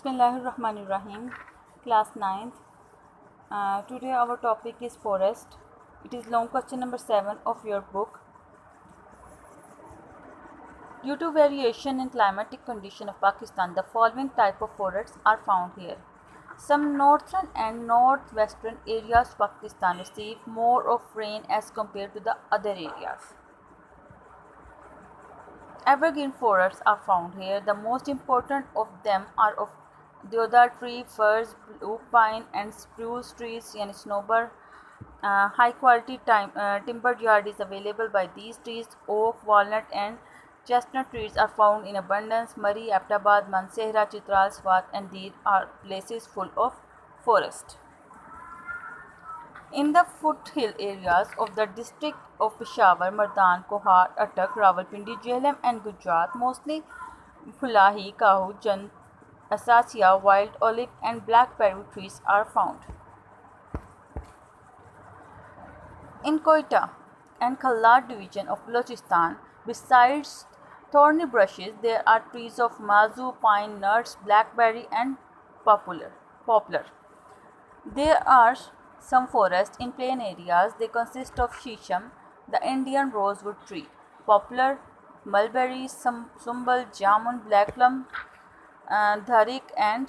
Bismillahirrahmanirrahim. Class 9th. Today our topic is forest. It is long question number 7 of your book. Due to variation in climatic condition of Pakistan, the following type of forests are found here. Some northern and northwestern areas of Pakistan receive more of rain as compared to the other areas. Evergreen forests are found here. The most important of them are of deodar tree, firs, blue pine and spruce trees yani snowbir. High quality timber yard is available by these trees. Oak, walnut and chestnut trees are found in abundance. Murree, Aptabad, Mansehra, Chitral, Swat and these are places full of forest. In the foothill areas of the district of Peshawar, Mardan, Kohar, Attock, Rawalpindi, Jhelum and Gujarat, mostly Phulahi, Kahu, Jand, Acacia, wild olive and blackberry trees are found. In Quetta and Khalar division of Balochistan, besides thorny bushes, there are trees of mazu, pine, nuts, blackberry and poplar. There are some forests in plain areas. They consist of shisham, the Indian rosewood tree, poplar, mulberry, sumbal, jamun, black plum, dharik and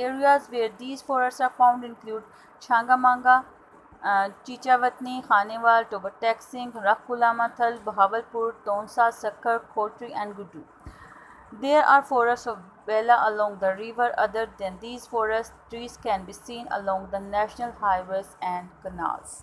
areas where these forests are found include Changamanga, Chichawatni, Khanewal, Tobatek Singh, Rakhulama Thal, Bahawalpur, Tonsa, Sakkar, Khotri and Gudu. There are forests of Bela along the river. Other than these forests, trees can be seen along the national highways and canals.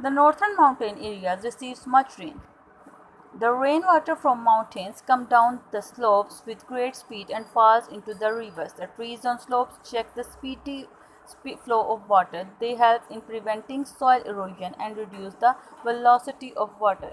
The northern mountain areas receives much rain. The rainwater from mountains come down the slopes with great speed and falls into the rivers. The trees on slopes check the speedy flow of water. They help in preventing soil erosion and reduce the velocity of water.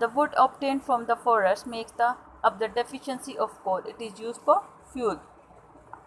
The wood obtained from the forest makes up the deficiency of coal. It is used for fuel.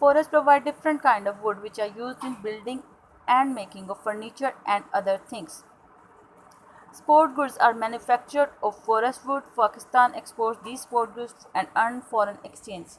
Forests provide different kind of wood which are used in building and making of furniture and other things. Sport goods are manufactured of forest wood. Pakistan exports these sport goods and earn foreign exchange.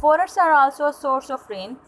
Forests are also a source of rain.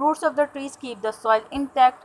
Roots of the trees keep the soil intact.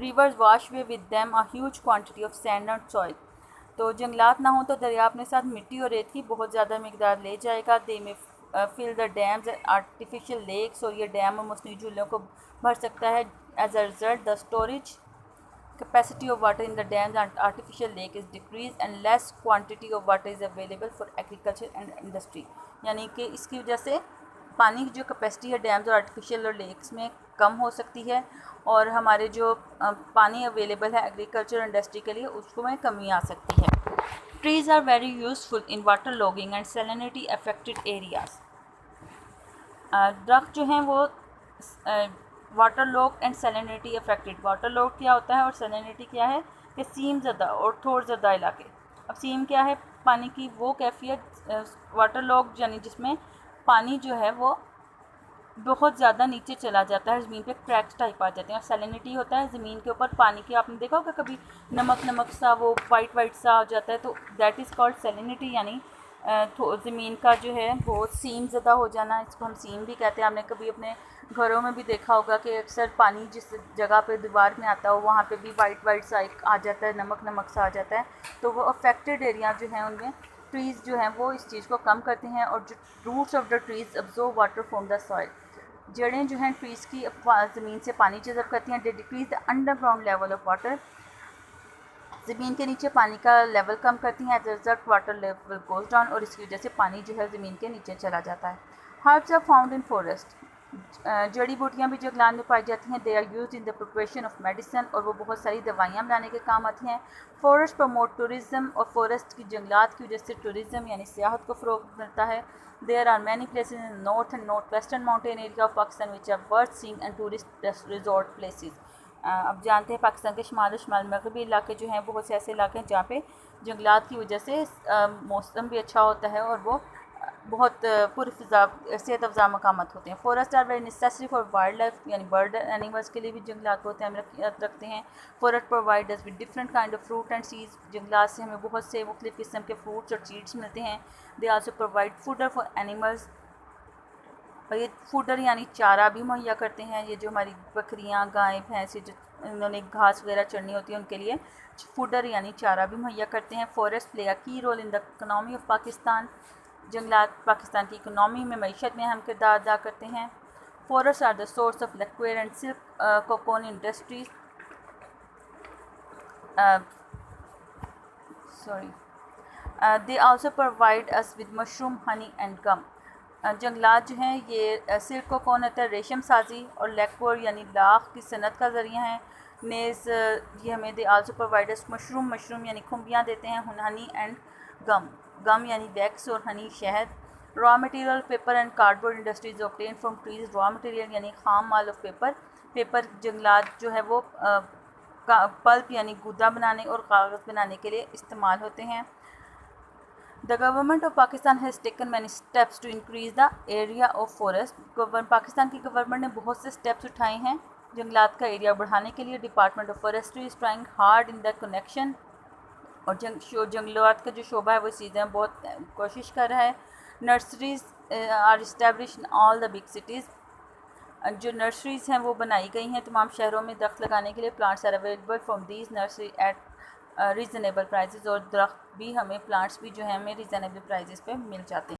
rivers wash away with them a huge quantity of sand and soil. تو جنگلات نہ ہوں تو دریا اپنے ساتھ مٹی اور ریت کی بہت زیادہ مقدار لے جائے گا. دے میں فل دا ڈیمز آرٹیفیشیل لیکس, اور یہ ڈیم اور مصنوعی جھیلوں کو بھر سکتا ہے. As a result the storage capacity of water in the dams and artificial lake is decreased and less quantity of water is available for agriculture and industry. یعنی کہ اس کی وجہ سے پانی کی جو کیپیسٹی ہے ڈیمز اور آرٹیفیشیل اور لیکس میں کم ہو سکتی ہے, اور ہمارے جو پانی اویلیبل ہے ایگریکلچر اور انڈسٹری کے لیے اس کو میں کمی آ سکتی ہے. Trees are very useful in water logging and salinity affected areas. درخت جو ہیں وہ water log and salinity affected. Water log کیا ہوتا ہے اور سیلینٹی کیا ہے کہ سیم زدہ اور تھوڑ زدہ علاقے. اب سیم کیا ہے؟ پانی کی وہ کیفیت, واٹر لاگ یعنی جس میں پانی جو ہے وہ بہت زیادہ نیچے چلا جاتا ہے, زمین پہ کریکس ٹائپ آ جاتے ہیں. اور سیلینٹی ہوتا ہے زمین کے اوپر پانی کی, آپ نے دیکھا ہوگا کبھی نمک نمک سا وہ وائٹ وائٹ سا آ جاتا ہے, تو دیٹ از کالڈ سیلینٹی, یعنی زمین کا جو ہے وہ سیم زدہ ہو جانا, اس کو ہم سیم بھی کہتے ہیں. آپ نے کبھی اپنے گھروں میں بھی دیکھا ہوگا کہ اکثر پانی جس جگہ پہ دیوار میں آتا ہو وہاں پہ بھی وائٹ وائٹ سا آ جاتا ہے, نمک نمک سا آ جاتا ہے. تو وہ افیکٹڈ ایریا جو ہیں ان میں ٹریز جو ہیں وہ اس چیز کو کم کرتے ہیں. اور جو roots of the trees absorb water from the soil, جڑیں جو ہیں ٹریز کی زمین سے پانی جذب کرتی ہیں. They decrease the underground level of water, زمین کے نیچے پانی کا لیول کم کرتی ہیں. As a result water level goes down, اور اس کی وجہ سے پانی جو ہے زمین کے نیچے چلا جاتا ہے. Herbs are found in forest, جڑی بوٹیاں بھی جنگلات میں پائی جاتی ہیں. They are used in the preparation of medicine, اور وہ بہت ساری دوائیاں بنانے کے کام آتی ہیں. فورسٹ پروموٹ ٹورزم, اور فورسٹ کی جنگلات کی وجہ سے ٹورزم یعنی سیاحت کو فروغ ملتا ہے. There are many places in north and north western mountain area of Pakistan which are worth seeing and tourist resort places. اب جانتے ہیں پاکستان کے شمال و شمال مغربی علاقے جو ہیں بہت سے ایسے علاقے ہیں جہاں پہ جنگلات کی وجہ سے موسم بھی اچھا ہوتا ہے اور وہ بہت صحت افزا مقامات ہوتے ہیں. Forest are very necessary for wildlife, یعنی برڈ اینیملس کے لیے بھی جنگلات کو اہمیت رکھتے ہیں. Forest provide us with different kind of fruit and seeds, جنگلات سے ہمیں بہت سے مختلف قسم کے فروٹس اور سیڈس ملتے ہیں. They also provide fodder for animals, اور یہ فوڈر یعنی چارہ بھی مہیا کرتے ہیں. یہ جو ہماری بکریاں گائیں بھینس جو انہوں نے گھاس وغیرہ چڑھنی ہوتی ہے ان کے لیے فوڈر یعنی چارہ بھی مہیا کرتے ہیں. Forest play a key role in the economy of Pakistan, جنگلات پاکستان کی اکنامی میں معیشت میں اہم کردار ادا کرتے ہیں. Forest are the source of lacquer and silk cocoon industries. They also provide us with mushroom honey and gum. جنگلات جو ہیں یہ سلک کوکون ہوتا ہے ریشم سازی, اور لیکور یعنی لاخ کی صنعت کا ذریعہ ہیں. نیز یہ ہمیں they also provide us mushroom یعنی کھمبیاں دیتے ہیں. ہنی اینڈ گم یعنی ویکس اور ہنی شہد. Raw material paper and card board industries obtain from trees. Raw material یعنی خام مال آف پیپر جنگلات جو ہے وہ پلپ یعنی گودا بنانے اور کاغذ بنانے کے لیے استعمال ہوتے ہیں. The government of Pakistan has taken many steps to increase the area of forest. Pakistan کی گورنمنٹ نے بہت سے اسٹیپس اٹھائے ہیں جنگلات کا ایریا بڑھانے کے لیے. Department of forestry is trying hard in the connection, اور جنگلات کا جو شعبہ ہے وہ چیزیں بہت کوشش کر رہا ہے. Nurseries are establish in all the big cities, جو نرسریز ہیں وہ بنائی گئی ہیں تمام شہروں میں درخت لگانے کے لیے. Plants are available from these nursery at reasonable prices, اور درخت بھی ہمیں پلانٹس بھی جو ہیں ہمیں ریزنیبل پرائزز پہ مل جاتے ہیں.